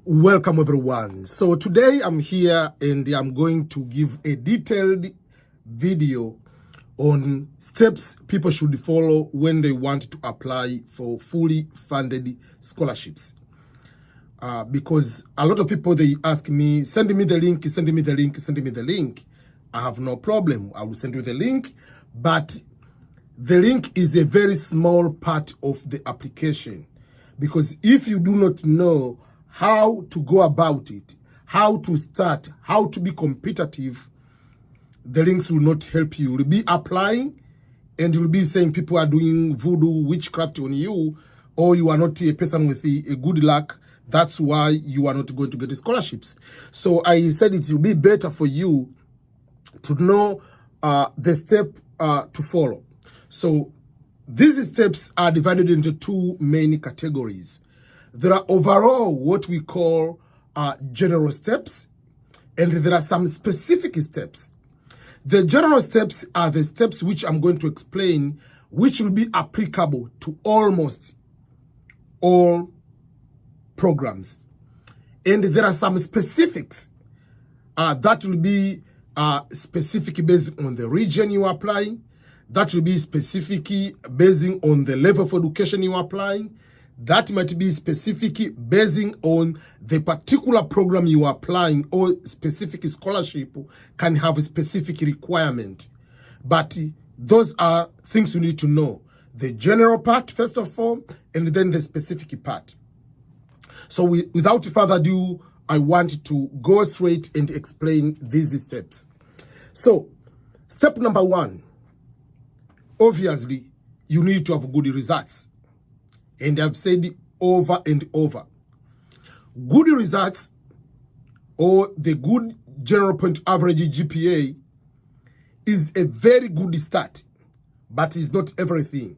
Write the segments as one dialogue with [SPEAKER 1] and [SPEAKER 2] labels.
[SPEAKER 1] Welcome everyone. So today I'm here and I'm going to give a detailed video on steps people should follow when they want to apply for fully funded scholarships. Because a lot of people, they ask me, send me the link, send me the link, send me the link. I have no problem. I will send you the link, but the link is a very small part of the application. Because if you do not know how to go about it, how to start, how to be competitive, the links will not help you. You'll be applying and you'll be saying people are doing voodoo, witchcraft on you, or you are not a person with a good luck. That's why you are not going to get scholarships. So I said it will be better for you to know the step to follow. So these steps are divided into two main categories. There are overall what we call general steps, and there are some specific steps. The general steps are the steps which I'm going to explain, which will be applicable to almost all programs. And there are some specifics that will be specific based on the region you are applying. That will be specific based on the level of education you are applying. That might be specific based on the particular program you are applying, or specific scholarship can have a specific requirement. But those are things you need to know. The general part, first of all, and then the specific part. So without further ado, I want to go straight and explain these steps. So, step number one, obviously, you need to have good results. And I've said it over and over. Good results, or the good general point average GPA, is a very good start, but it's not everything.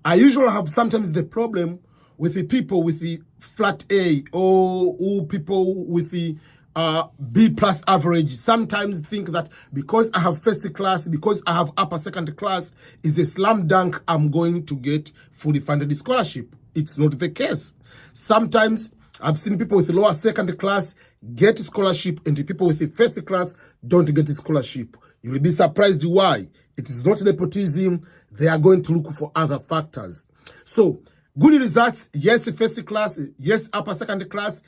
[SPEAKER 1] I usually have sometimes the problem with the people with the flat A, or people with the B plus average. Sometimes think that because I have first class, because I have upper second class, is a slam dunk, I'm going to get fully funded scholarship. It's not the case. Sometimes I've seen people with lower second class get scholarship, and the people with the first class don't get scholarship. You will be surprised why. It is not nepotism. They are going to look for other factors. So good results, yes, first class, yes, upper second class,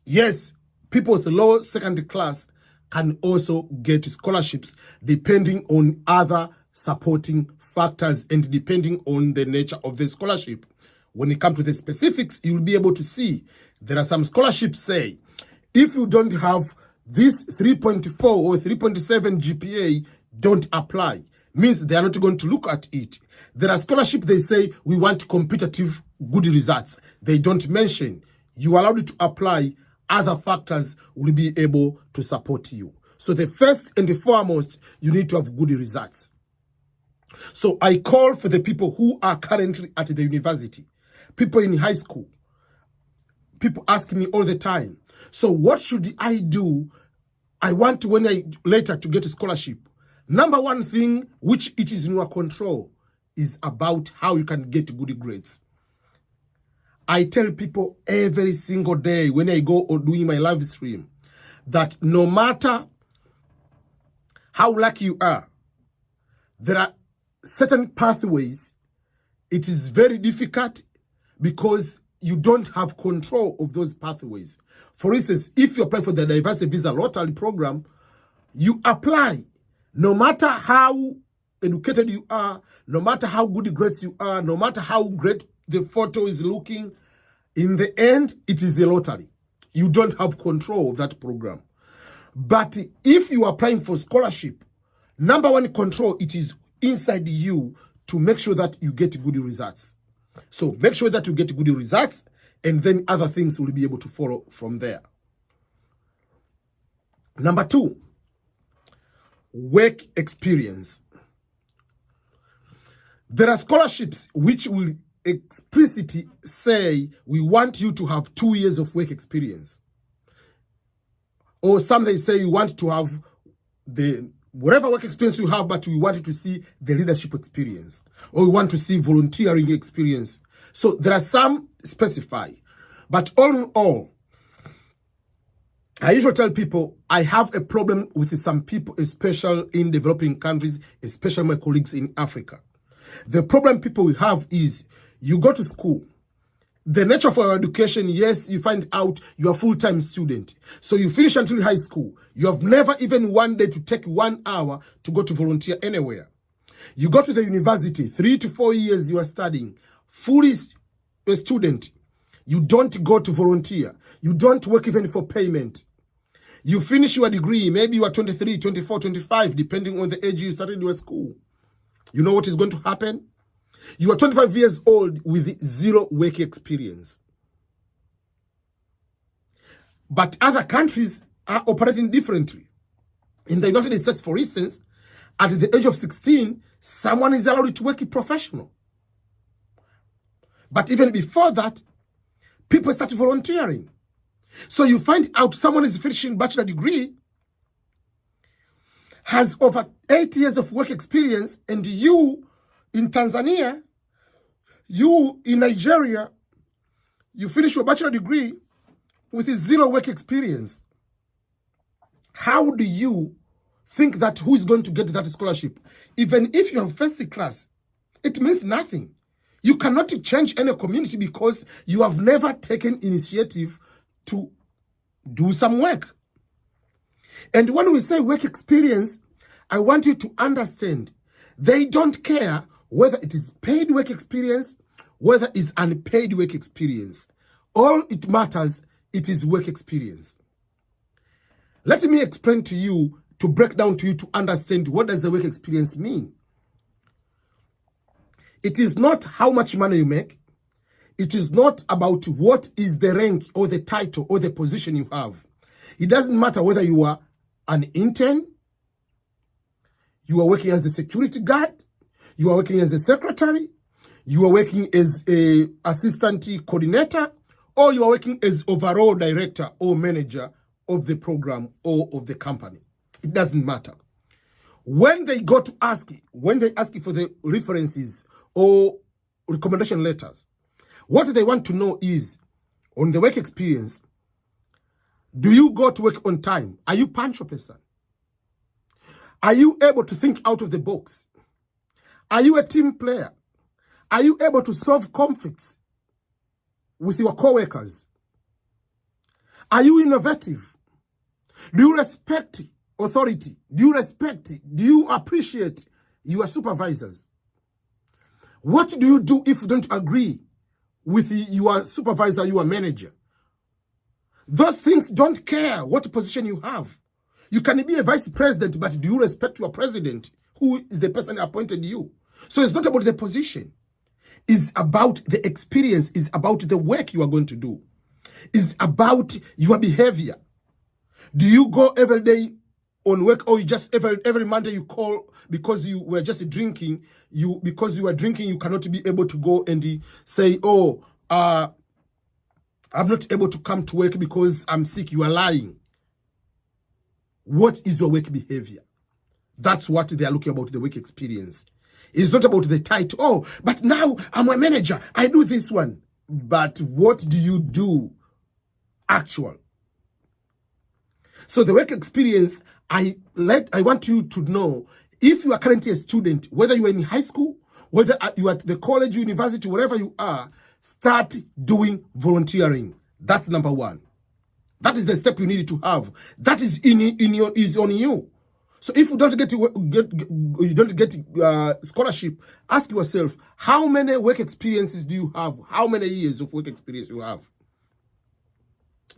[SPEAKER 1] yes, people with low second class can also get scholarships depending on other supporting factors and depending on the nature of the scholarship. When it comes to the specifics, you'll be able to see there are some scholarships say, if you don't have this 3.4 or 3.7 GPA, don't apply. Means they are not going to look at it. There are scholarships, they say, we want competitive good results. They don't mention. You are allowed to apply. Other factors will be able to support you. So the first and the foremost, you need to have good results. So I call for the people who are currently at the university, people in high school. People ask me all the time, so what should I do? I want to, when I later to get a scholarship. Number one thing, which it is in your control, is about how you can get good grades. I tell people every single day when I go or doing my live stream that no matter how lucky you are, there are certain pathways. It is very difficult because you don't have control of those pathways. For instance, if you apply for the diversity visa lottery program, you apply. No matter how educated you are, no matter how good grades you are, no matter how great the photo is looking, in the end, it is a lottery. You don't have control of that program. But if you are applying for scholarship, number one control, it is inside you to make sure that you get good results. So make sure that you get good results, and then other things will be able to follow from there. Number two, work experience. There are scholarships which will explicitly say we want you to have 2 years of work experience. Or some they say you want to have the whatever work experience you have, but we want to see the leadership experience, or we want to see volunteering experience. So there are some specify, but all in all, I usually tell people I have a problem with some people, especially in developing countries, especially my colleagues in Africa. The problem people we have is you go to school. The nature of our education, yes, you find out you're a full-time student. So you finish until high school. You have never even one day to take 1 hour to go to volunteer anywhere. You go to the university, 3 to 4 years you are studying, fully a student. You don't go to volunteer. You don't work even for payment. You finish your degree, maybe you are 23, 24, 25, depending on the age you started your school. You know what is going to happen? You are 25 years old with 0 work experience. But other countries are operating differently. In the United States, for instance, at the age of 16, someone is allowed to work professional. But even before that, people start volunteering. So you find out someone is finishing bachelor degree, has over 8 years of work experience, and you in Tanzania, you in Nigeria, you finish your bachelor degree with 0 work experience. How do you think that who is going to get that scholarship? Even if you have first class, it means nothing. You cannot change any community because you have never taken initiative to do some work. And when we say work experience, I want you to understand, they don't care whether it is paid work experience, whether it's unpaid work experience. All it matters, it is work experience. Let me explain to you, to break down to you to understand what does the work experience mean. It is not how much money you make. It is not about what is the rank or the title or the position you have. It doesn't matter whether you are an intern, you are working as a security guard, you are working as a secretary, you are working as an assistant coordinator, or you are working as overall director or manager of the program or of the company. It doesn't matter. When they go to ask, when they ask you for the references or recommendation letters, what they want to know is, on the work experience, do you go to work on time? Are you a punctual person? Are you able to think out of the box? Are you a team player? Are you able to solve conflicts with your co-workers? Are you innovative? Do you respect authority? Do you appreciate your supervisors? What do you do if you don't agree with your supervisor, your manager? Those things don't care what position you have. You can be a vice president, but do you respect your president, who is the person who appointed you? So it's not about the position. It's about the experience. It's about the work you are going to do. It's about your behavior. Do you go every day on work, or you just every Monday you call because you were just drinking? Because you were drinking, you cannot be able to go and say, oh, I'm not able to come to work because I'm sick. You are lying. What is your work behavior? That's what they are looking about, the work experience. It's not about the title. Oh, but now I'm a manager. I do this one. But what do you do actual? So the work experience, I want you to know, if you are currently a student, whether you are in high school, whether you are at the college, university, wherever you are, start doing volunteering. That's number one. That is the step you need to have. That is is on you. So if you don't get scholarship, ask yourself, how many work experiences do you have? How many years of work experience you have?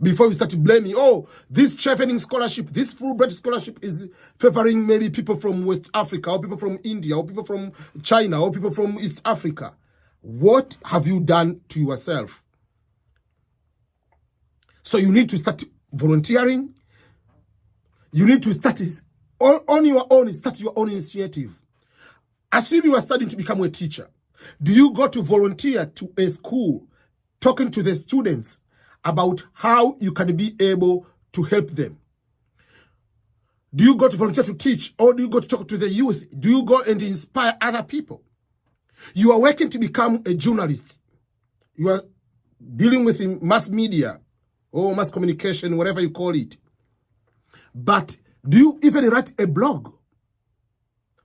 [SPEAKER 1] Before you start to blaming, oh, this chevening scholarship, this Fulbright scholarship is favoring maybe people from West Africa, or people from India, or people from China, or people from East Africa. What have you done to yourself? So you need to start volunteering. You need to start on your own, start your own initiative. Assume you are studying to become a teacher. Do you go to volunteer to a school, talking to the students about how you can be able to help them? Do you go to volunteer to teach, or do you go to talk to the youth? Do you go and inspire other people? You are working to become a journalist. You are dealing with mass media or mass communication, whatever you call it. But do you even write a blog?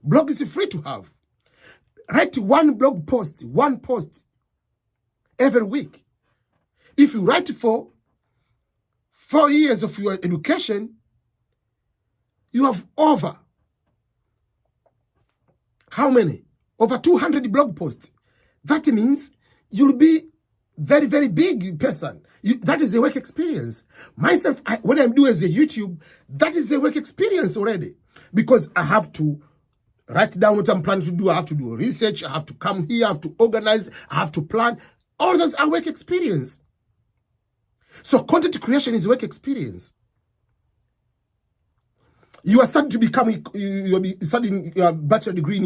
[SPEAKER 1] Blog is free to have. Write one blog post, one post every week. If you write for 4 years of your education, you have over how many? Over 200 blog posts. That means you'll be very, very big person. That is the work experience. Myself, what I'm doing as a YouTube, that is the work experience already. Because I have to write down what I'm planning to do. I have to do research. I have to come here. I have to organize. I have to plan. All those are work experience. So content creation is work experience. You are starting to become, you'll be studying your bachelor degree in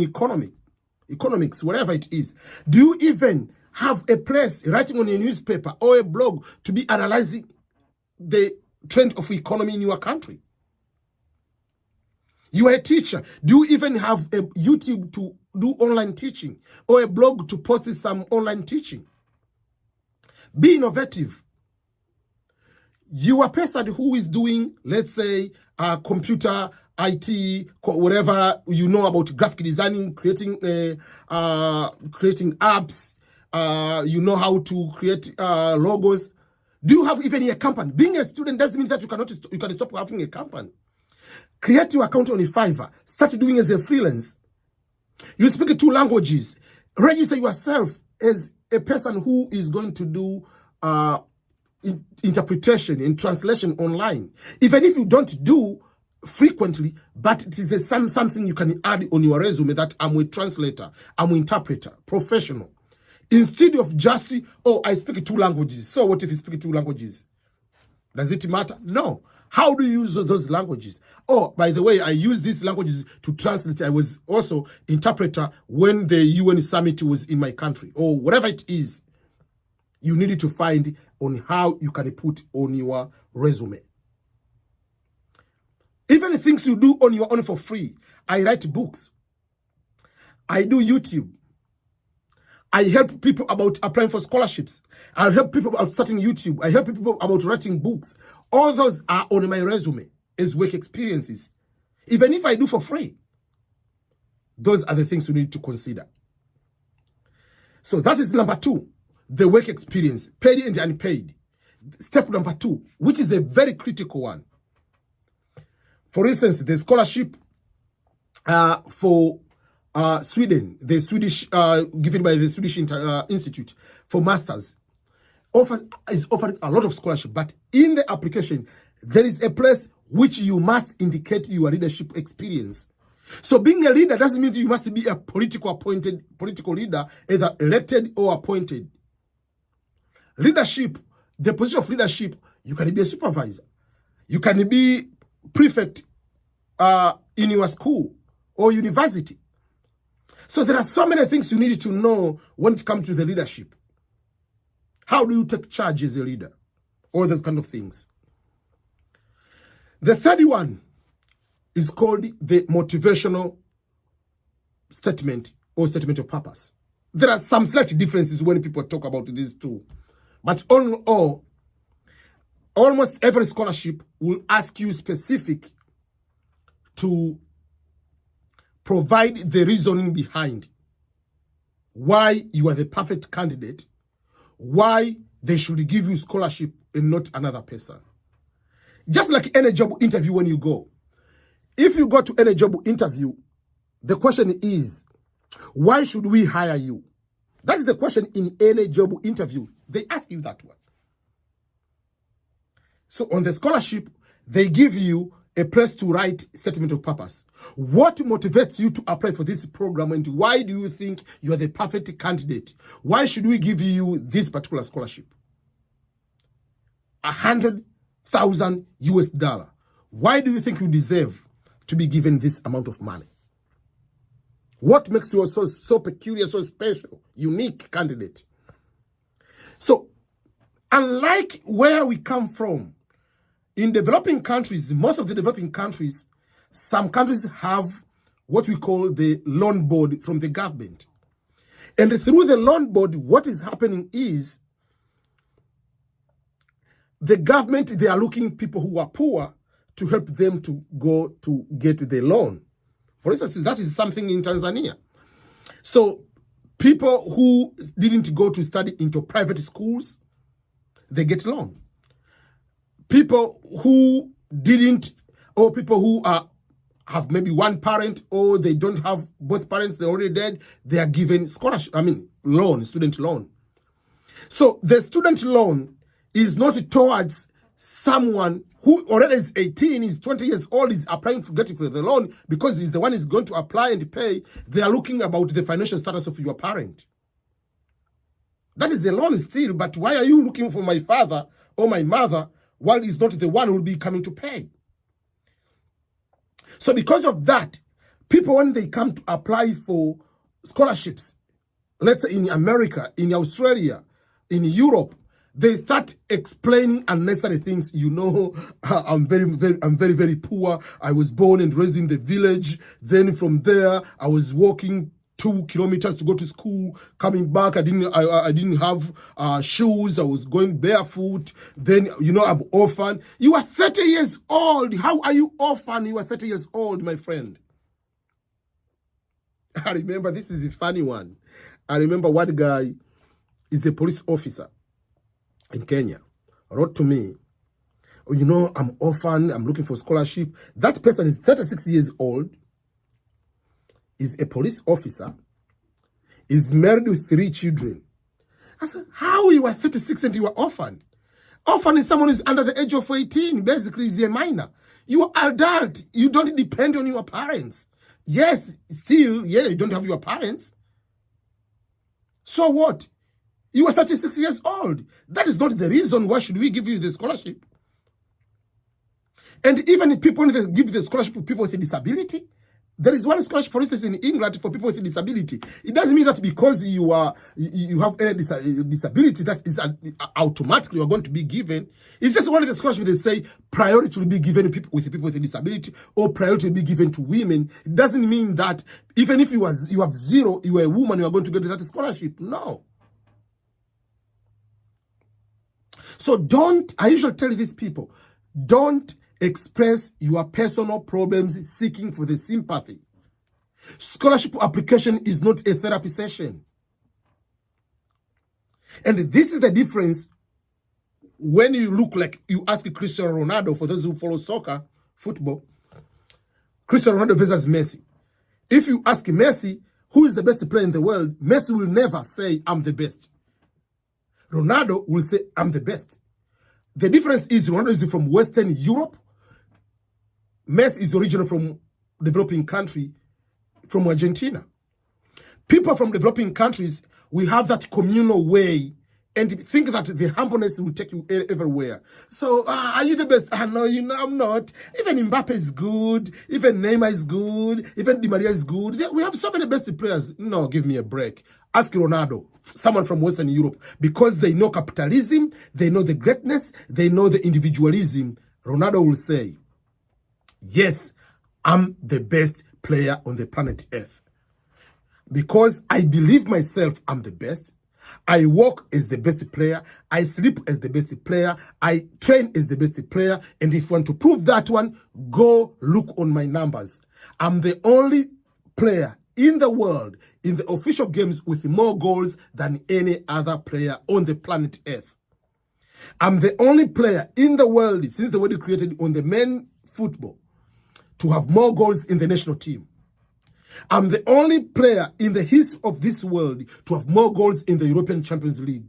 [SPEAKER 1] economics, whatever it is. Do you even have a place writing on a newspaper or a blog to be analyzing the trend of economy in your country? You are a teacher. Do you even have a YouTube to do online teaching or a blog to post some online teaching? Be innovative. You are a person who is doing, let's say, computer, IT, whatever you know about graphic designing, creating apps. You know how to create logos. Do you have even a company? Being a student doesn't mean that you can stop having a company. Create your account on Fiverr. Start doing as a freelance. You speak 2 languages. Register yourself as a person who is going to do interpretation and translation online. Even if you don't do frequently, but it is something you can add on your resume that I'm a translator, I'm an interpreter, professional. Instead of just, I speak 2 languages. So what if you speak 2 languages? Does it matter? No. How do you use those languages? By the way, I use these languages to translate. I was also interpreter when the UN summit was in my country, or whatever it is. You need to find on how you can put on your resume. Even the things you do on your own for free. I write books. I do YouTube. I help people about applying for scholarships. I help people about starting YouTube. I help people about writing books. All those are on my resume as work experiences. Even if I do for free. Those are the things you need to consider. So that is number 2. The work experience, paid and unpaid. Step number 2, which is a very critical one. For instance, the scholarship for Sweden, the Swedish, given by the Swedish Institute for Masters, is offering a lot of scholarship. But in the application, there is a place which you must indicate your leadership experience. So being a leader doesn't mean you must be a political leader, either elected or appointed. Leadership, the position of leadership, you can be a supervisor. You can be prefect in your school or university. So there are so many things you need to know when it comes to the leadership. How do you take charge as a leader? All those kind of things. The third one is called the motivational statement or statement of purpose. There are some slight differences when people talk about these two. But all in all, almost every scholarship will ask you specific to provide the reasoning behind why you are the perfect candidate, why they should give you scholarship and not another person. Just like any job interview when you go. If you go to any job interview, the question is, why should we hire you? That's the question in any job interview. They ask you that one. So on the scholarship, they give you a place to write statement of purpose. What motivates you to apply for this program, and why do you think you are the perfect candidate? Why should we give you this particular scholarship? $100,000 US. Why do you think you deserve to be given this amount of money? What makes you so peculiar, so special, unique candidate? So, unlike where we come from, in developing countries, most of the developing countries, some countries have what we call the loan board from the government. And through the loan board, what is happening is the government, they are looking people who are poor to help them to go to get the loan. For instance, that is something in Tanzania. So people who didn't go to study into private schools, they get loan. People who didn't, or people who have maybe one parent, or they don't have both parents, they're already dead, they are given scholarship, loan, student loan. So the student loan is not towards someone who already is 18, is 20 years old, is applying for getting for the loan because he's the one who's going to apply and pay. They are looking about the financial status of your parent. That is the loan still, but why are you looking for my father or my mother while he's not the one who will be coming to pay? So because of that, people, when they come to apply for scholarships, let's say in America, in Australia, in Europe, they start explaining unnecessary things. You know, I'm very poor. I was born and raised in the village. Then from there, I was walking 2 kilometers to go to school. Coming back, I didn't have shoes. I was going barefoot. Then, you know, I'm orphan. You are 30 years old. How are you orphan? You are 30 years old, my friend. I remember, this is a funny one. I remember one guy is a police officer in Kenya, wrote to me, oh, you know, I'm orphan, I'm looking for scholarship. That person is 36 years old, is a police officer, is married with 3 children. I said, how you are 36 and you are orphan? Orphan is someone who's under the age of 18, basically is a minor. You are adult, you don't depend on your parents. Yes, still, yeah, you don't have your parents. So what? You are 36 years old. That is not the reason why should we give you the scholarship. And even if people give the scholarship to people with a disability, there is one scholarship, for instance, in England for people with a disability. It doesn't mean that because you have any disability that is automatically you are going to be given. It's just one of the scholarships they say priority will be given to people with a disability, or priority will be given to women. It doesn't mean that even if you have 0, you are a woman, you are going to get that scholarship. No. So I usually tell these people, don't express your personal problems seeking for the sympathy. Scholarship application is not a therapy session. And this is the difference when you look like you ask Cristiano Ronaldo, for those who follow soccer, football, Cristiano Ronaldo versus Messi. If you ask Messi, who is the best player in the world, Messi will never say, I'm the best. Ronaldo will say, I'm the best. The difference is Ronaldo is from Western Europe. Messi is originally from developing country, from Argentina. People from developing countries, we have that communal way and think that the humbleness will take you everywhere. So, are you the best? No, you know, I'm not. Even Mbappe is good. Even Neymar is good. Even Di Maria is good. We have so many best players. No, give me a break. Ask Ronaldo, someone from Western Europe, because they know capitalism, they know the greatness, they know the individualism. Ronaldo will say, yes, I'm the best player on the planet Earth. Because I believe myself I'm the best. I walk as the best player. I sleep as the best player. I train as the best player. And if you want to prove that one, go look on my numbers. I'm the only player in the world, in the official games, with more goals than any other player on the planet Earth. I'm the only player in the world, since the world created on the men football, to have more goals in the national team. I'm the only player in the history of this world to have more goals in the European Champions League.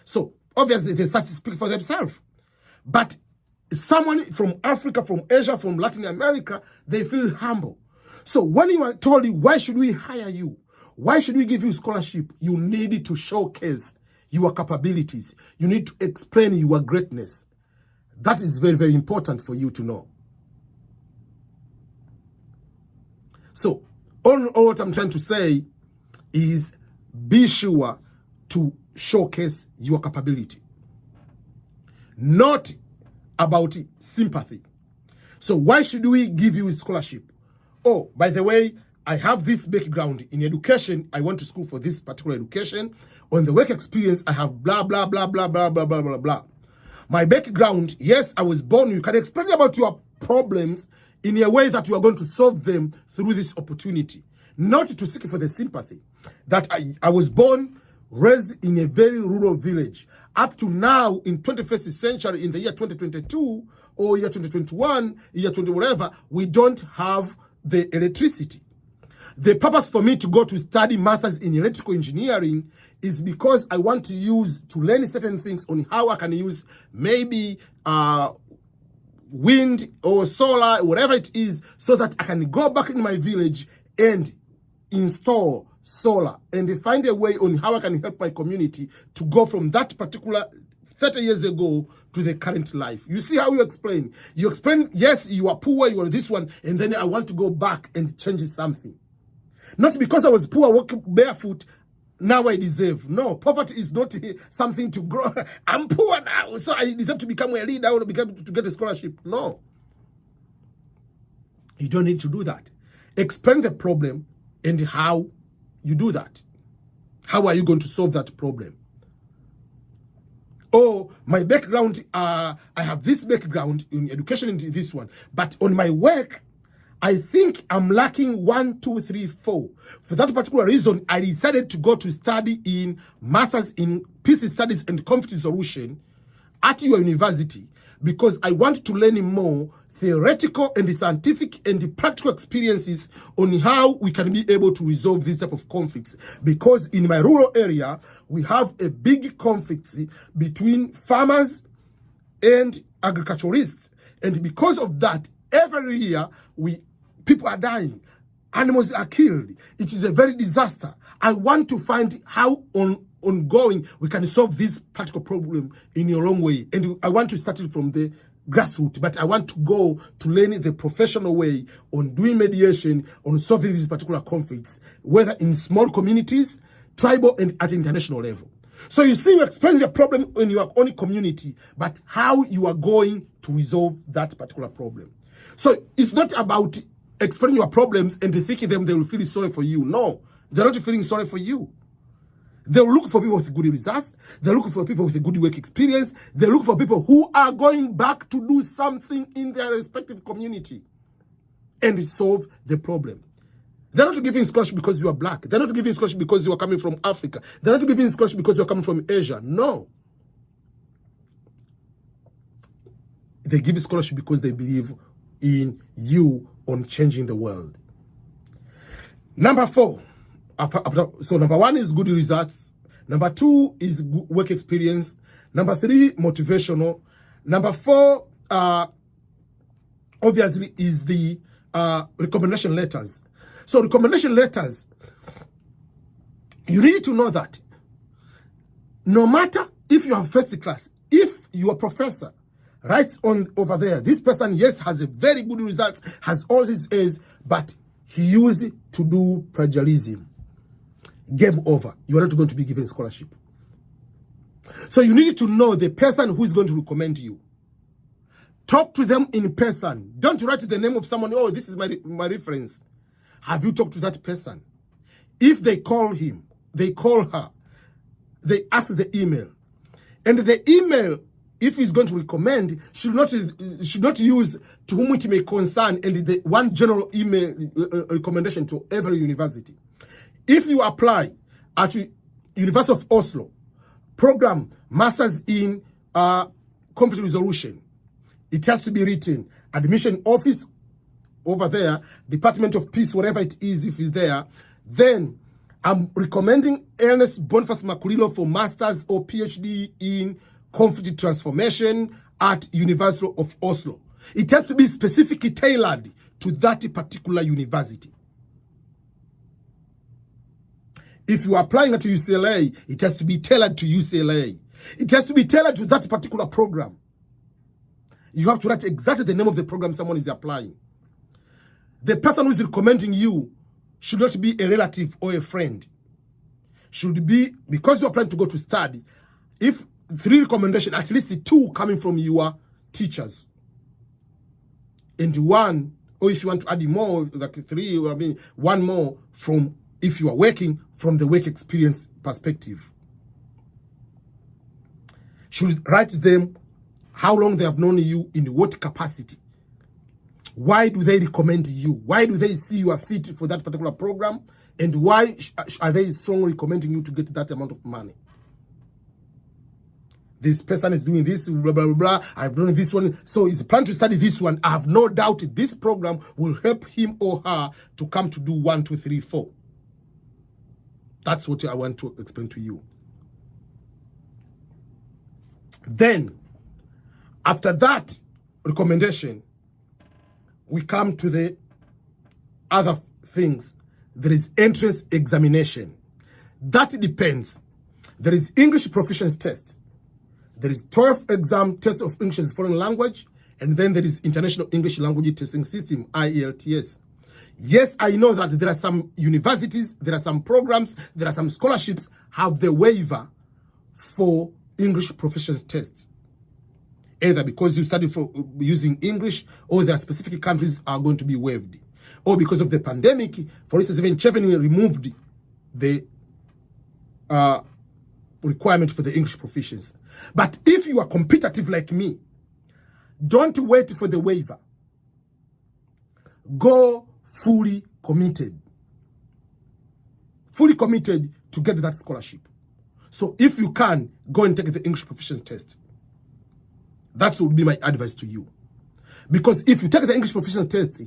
[SPEAKER 1] So, obviously, the stats speak for themselves. But someone from Africa, from Asia, from Latin America, they feel humble. So when you are told, why should we hire you? Why should we give you scholarship? You need to showcase your capabilities. You need to explain your greatness. That is very, very important for you to know. So, all what I'm trying to say is be sure to showcase your capability. Not about sympathy. So why should we give you a scholarship? Oh, by the way, I have this background in education. I went to school for this particular education. On the work experience, I have blah, blah, blah, blah, blah, blah, blah, blah, blah. My background, yes, I was born. You can explain about your problems in a way that you are going to solve them through this opportunity, not to seek for the sympathy. That I was born, raised in a very rural village. Up to now, in 21st century, in the year 2022, or year 2021, year 20 whatever, we don't have the electricity. The purpose for me to go to study masters in electrical engineering is because I want to learn certain things on how I can use maybe wind or solar, whatever it is, so that I can go back in my village and install solar and find a way on how I can help my community to go from that particular 30 years ago to the current life. You see how you explain? You explain, yes, you are poor, you are this one, and then I want to go back and change something. Not because I was poor, walking barefoot, now I deserve. No, poverty is not something to grow. I'm poor now, so I deserve to become a leader or to get a scholarship. No. You don't need to do that. Explain the problem and how you do that. How are you going to solve that problem? Oh, my background, I have this background in education in this one, but on my work, I think I'm lacking 1, 2, 3, 4. For that particular reason, I decided to go to study in Masters in Peace Studies and Conflict Resolution at your university because I want to learn more theoretical and scientific and practical experiences on how we can be able to resolve this type of conflicts. Because in my rural area, we have a big conflict between farmers and agriculturists. And because of that, every year, people are dying. Animals are killed. It is a very disaster. I want to find how ongoing we can solve this practical problem in a long way. And I want to start it from the grassroots, but I want to go to learn the professional way on doing mediation, on solving these particular conflicts, whether in small communities, tribal, and at international level. So you see, you explain the problem in your own community, but how you are going to resolve that particular problem. So it's not about explaining your problems and thinking them they will feel sorry for you. No, they're not feeling sorry for you. They'll look for people with good results. They're looking for people with a good work experience. They look for people who are going back to do something in their respective community and solve the problem. They're not giving scholarship because you are black. They're not giving scholarship because you are coming from Africa. They're not giving scholarship because you are coming from Asia. No. They give scholarship because they believe in you on changing the world. Number 4. So number 1 is good results. Number 2 is work experience. Number 3, motivational. Number 4, obviously, is the recommendation letters. So recommendation letters, you need to know that no matter if you have first class, if your professor writes on over there, this person, yes, has a very good results, has all his A's, but he used it to do plagiarism. Game over. You are not going to be given scholarship. So you need to know the person who is going to recommend you. Talk to them in person. Don't write the name of someone, oh, this is my reference. Have you talked to that person? If they call him, they call her, they ask the email. And the email, if he's going to recommend, should not use to whom it may concern and the one general email recommendation to every university. If you apply at University of Oslo, program Masters in Conflict Resolution, it has to be written, admission office over there, Department of Peace, whatever it is, if it's there, then I'm recommending Ernest Boniface Makulilo for Masters or PhD in Conflict Transformation at University of Oslo. It has to be specifically tailored to that particular university. If you are applying at UCLA, it has to be tailored to UCLA. It has to be tailored to that particular program. You have to write exactly the name of the program someone is applying. The person who is recommending you should not be a relative or a friend. Should be, because you're planning to go to study, if 3 recommendations, at least 2 coming from your teachers. And 1, or if you want to add more, like 3, 1 more from, if you are working, from the work experience perspective. Should write them how long they have known you, in what capacity. Why do they recommend you? Why do they see you are fit for that particular program? And why are they strongly recommending you to get that amount of money? This person is doing this, blah, blah, blah, blah. I've done this one. So he's planning to study this one. I have no doubt this program will help him or her to come to do 1, 2, 3, 4. That's what I want to explain to you. Then, after that recommendation, we come to the other things. There is entrance examination. That depends. There is English proficiency test. There is 12 exam test of English as a foreign language. And then there is International English Language Testing System, IELTS. Yes, I know that there are some universities, there are some programs, there are some scholarships have the waiver for English proficiency tests. Either because you study for using English, or there are specific countries are going to be waived. Or because of the pandemic, for instance, even Chevening removed the requirement for the English proficiency. But if you are competitive like me, don't wait for the waiver. Go fully committed. Fully committed to get that scholarship. So if you can, go and take the English proficiency test. That would be my advice to you. Because if you take the English proficiency test,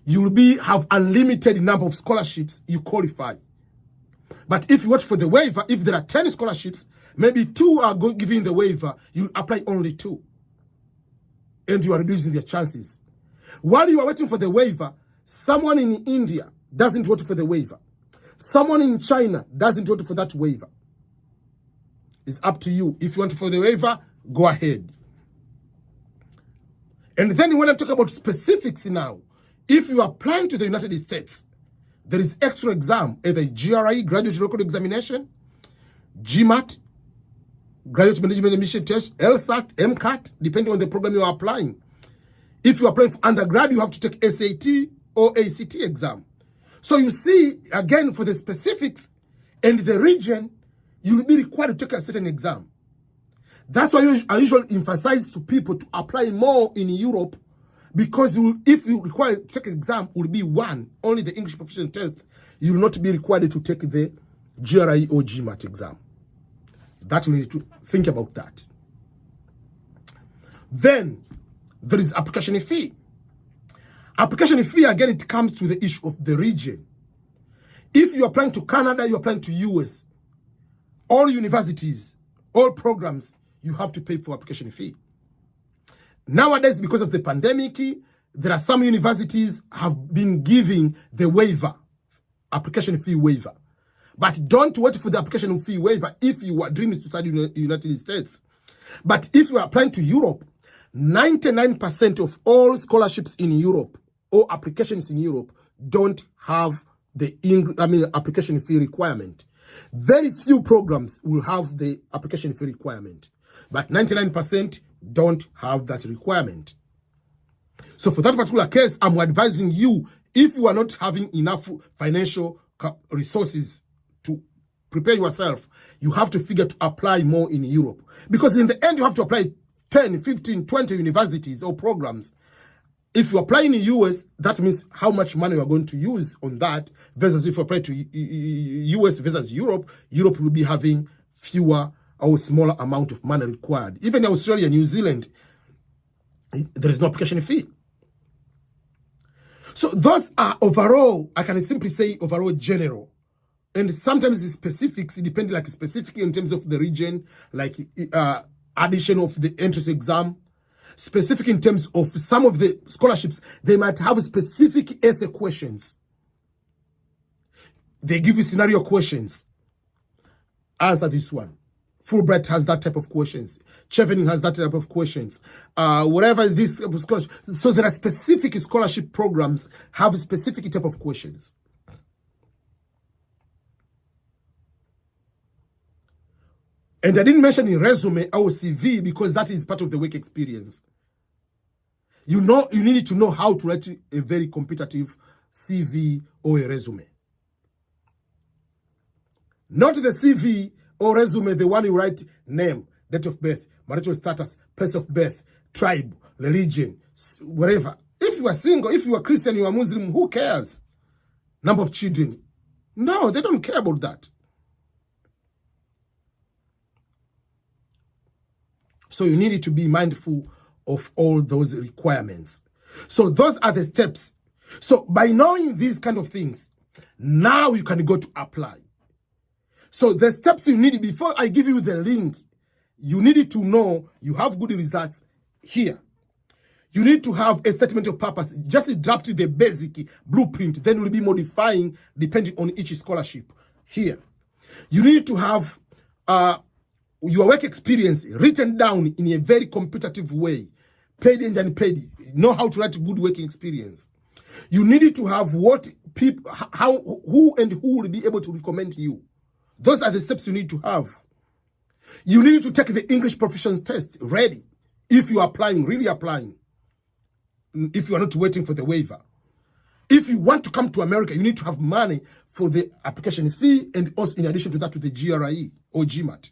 [SPEAKER 1] you will have unlimited number of scholarships you qualify. But if you wait for the waiver, if there are 10 scholarships, maybe 2 are giving the waiver, you apply only 2. And you are reducing their chances. While you are waiting for the waiver, someone in India doesn't wait for the waiver. Someone in China doesn't wait for that waiver. It's up to you. If you want for the waiver, go ahead. And then when I'm talking about specifics now, if you are applying to the United States, there is extra exam, either GRE, Graduate Record Examination, GMAT, Graduate Management Admission Test, LSAT, MCAT, depending on the program you are applying. If you are applying for undergrad, you have to take SAT or ACT exam. So you see, again, for the specifics and the region, you will be required to take a certain exam. That's why I usually emphasize to people to apply more in Europe, because if you require to take an exam, it will be one, only the English proficiency test. You will not be required to take the GRE or GMAT exam. That you need to think about that. Then, there is application fee. Application fee, again, it comes to the issue of the region. If you are applying to Canada, you are applying to US, all universities, all programs, you have to pay for application fee. Nowadays, because of the pandemic, there are some universities have been giving the waiver, application fee waiver. But don't wait for the application fee waiver if your dream is to study in the United States. But if you are applying to Europe, 99% of all scholarships in Europe or applications in Europe don't have the application fee requirement. Very few programs will have the application fee requirement, but 99% don't have that requirement. So for that particular case, I'm advising you, if you are not having enough financial resources to prepare yourself, you have to figure to apply more in Europe. Because in the end, you have to apply 10, 15, 20 universities or programs. If you apply in the US, that means how much money you are going to use on that, versus if you apply to US versus Europe, Europe will be having fewer or smaller amount of money required. Even in Australia, New Zealand, there is no application fee. So those are overall, I can simply say overall general. And sometimes it's specifics, depending like specific in terms of the region, like addition of the entrance exam. Specific in terms of some of the scholarships, they might have specific essay questions. They give you scenario questions. Answer this one. Fulbright has that type of questions. Chevening has that type of questions. Whatever is this type of scholarship. So there are specific scholarship programs have specific type of questions. And I didn't mention in resume or CV because that is part of the work experience. You need to know how to write a very competitive CV or a resume. Not the CV or resume, the one you write name, date of birth, marital status, place of birth, tribe, religion, whatever. If you are single, if you are Christian, you are Muslim, who cares? Number of children. No, they don't care about that. So you need to be mindful of all those requirements. So those are the steps. So by knowing these kind of things, now you can go to apply. So the steps you need, before I give you the link, you need to know you have good results here. You need to have a statement of purpose. Just draft the basic blueprint. Then you'll be modifying depending on each scholarship here. You need to have your work experience written down in a very competitive way. Paid and unpaid. Know how to write good working experience. You need to have what people, who will be able to recommend you. Those are the steps you need to have. You need to take the English proficiency test ready. If you are applying, really applying. If you are not waiting for the waiver. If you want to come to America, you need to have money for the application fee and also in addition to that to the GRE or GMAT.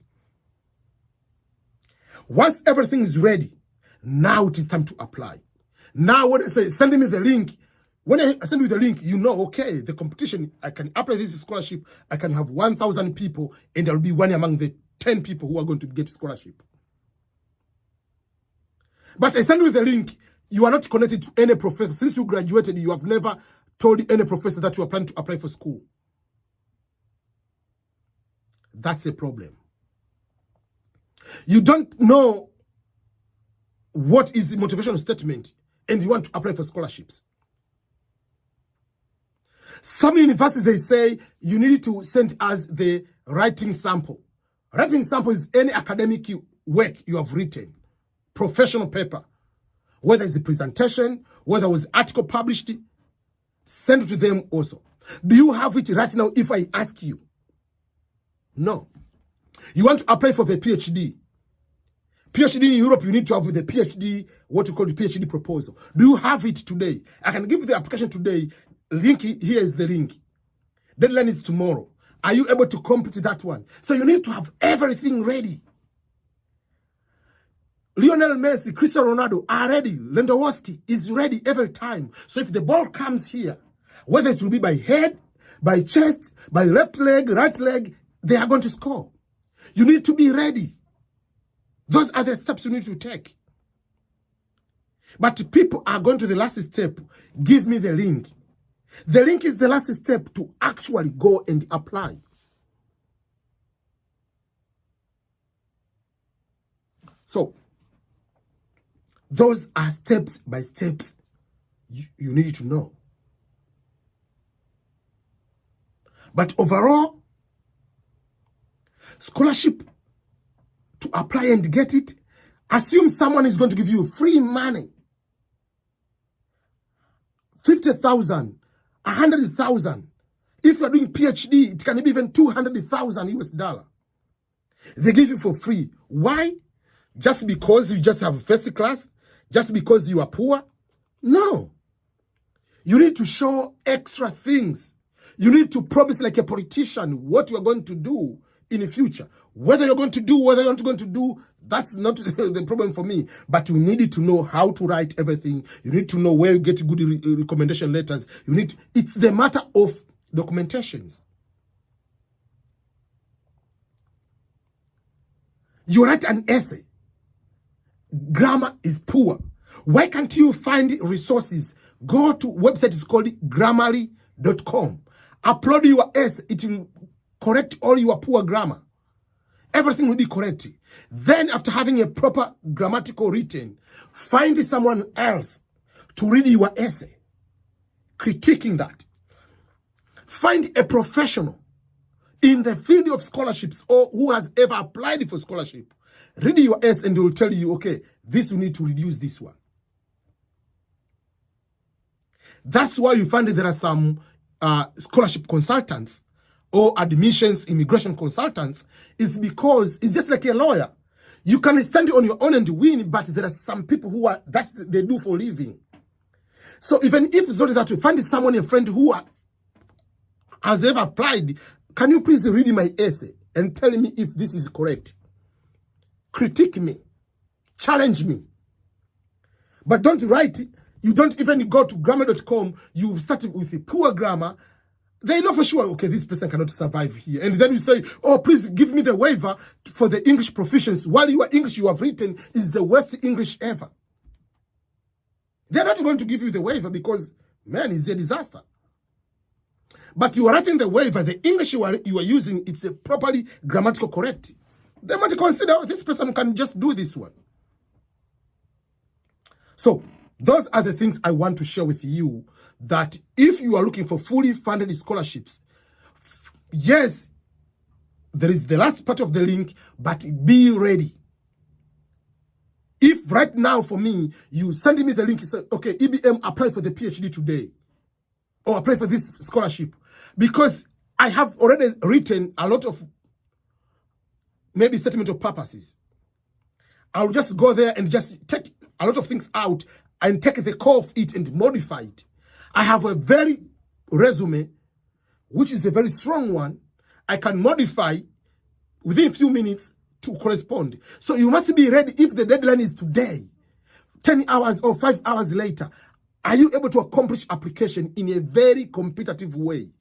[SPEAKER 1] Once everything is ready, now it is time to apply. Now when I say send me the link, when I send you the link, you know, okay, the competition, I can apply this scholarship, I can have 1,000 people and I'll be one among the 10 people who are going to get scholarship. But I send you the link, you are not connected to any professor. Since you graduated, you have never told any professor that you are planning to apply for school. That's a problem. You don't know what is the motivational statement and you want to apply for scholarships. Some universities, they say you need to send us the writing sample. Writing sample is any academic work you have written, professional paper, whether it's a presentation, whether it was an article published, send it to them also. Do you have it right now if I ask you? No. You want to apply for the PhD. PhD in Europe, you need to have the PhD, what you call the PhD proposal. Do you have it today? I can give you the application today. Link, here is the link. Deadline is tomorrow. Are you able to complete that one? So you need to have everything ready. Lionel Messi, Cristiano Ronaldo are ready. Lewandowski is ready every time. So if the ball comes here, whether it will be by head, by chest, by left leg, right leg, they are going to score. You need to be ready. Those are the steps you need to take. But people are going to the last step. Give me the link. The link is the last step to actually go and apply. So, those are steps by steps you need to know. But overall, scholarship, to apply and get it, assume someone is going to give you free money. 50,000, 100,000. If you are doing PhD, it can be even 200,000 US dollar. They give you for free. Why? Just because you just have first class? Just because you are poor? No. You need to show extra things. You need to promise like a politician what you are going to do in the future. Whether you're going to do, whether you're not going to do, that's not the problem for me. But you need to know how to write everything. You need to know where you get good recommendation letters. It's the matter of documentations. You write an essay. Grammar is poor. Why can't you find resources? Go to website, it's called grammarly.com. Upload your essay. It will correct all your poor grammar. Everything will be correct. Then after having a proper grammatical written, find someone else to read your essay, critiquing that. Find a professional in the field of scholarships or who has ever applied for scholarship. Read your essay and they will tell you, okay, this you need to reduce this one. That's why you find that there are some scholarship consultants or admissions, immigration consultants, is because it's just like a lawyer. You can stand on your own and win, but there are some people who are, that they do for a living. So even if it's not that, you find someone, a friend who has ever applied, can you please read my essay and tell me if this is correct? Critique me. Challenge me. But don't write, you don't even go to grammar.com, you start with a poor grammar. They know for sure, okay, this person cannot survive here. And then you say, oh, please give me the waiver for the English proficiency, while your English you have written is the worst English ever. They're not going to give you the waiver because, man, it's a disaster. But you are writing the waiver, the English you are using, it's a properly grammatical correct. They might consider, oh, this person can just do this one. So, those are the things I want to share with you, that if you are looking for fully funded scholarships, yes, there is the last part of the link, but be ready. If right now for me, you send me the link, you say, okay, EBM, apply for the PhD today, or apply for this scholarship, because I have already written a lot of maybe statement of purposes. I'll just go there and just take a lot of things out and take the core of it and modify it. I have a very resume, which is a very strong one. I can modify within a few minutes to correspond. So you must be ready. If the deadline is today, 10 hours or 5 hours later, are you able to accomplish application in a very competitive way?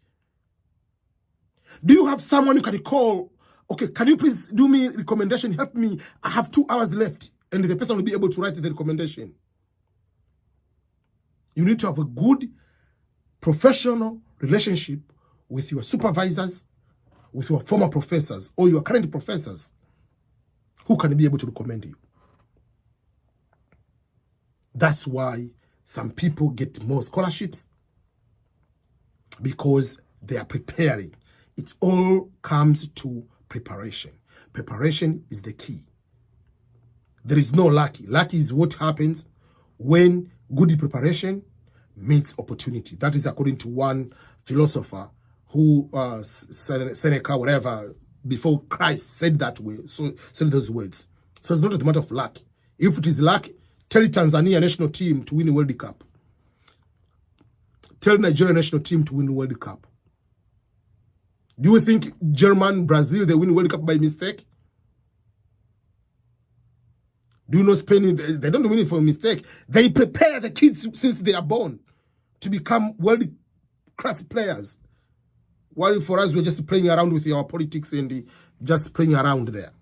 [SPEAKER 1] Do you have someone you can call? Okay, can you please do me a recommendation? Help me. I have 2 hours left. And the person will be able to write the recommendation. You need to have a good professional relationship with your supervisors, with your former professors, or your current professors who can be able to recommend you. That's why some people get more scholarships, because they are preparing. It all comes to preparation. Preparation is the key. There is no lucky. Lucky is what happens when good preparation meets opportunity. That is according to one philosopher who, Seneca, whatever, before Christ said that way, so said those words. So it's not a matter of luck. If it is luck, tell Tanzania national team to win the World Cup. Tell Nigeria national team to win the World Cup. Do you think German, Brazil, they win the World Cup by mistake? Do you know Spain, they don't win it for a mistake. They prepare the kids since they are born to become world-class players. While for us, we're just playing around with our politics and just playing around there.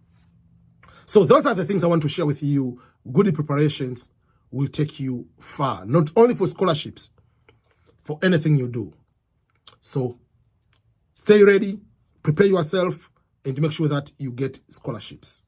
[SPEAKER 1] So those are the things I want to share with you. Good preparations will take you far. Not only for scholarships, for anything you do. So stay ready, prepare yourself, and make sure that you get scholarships.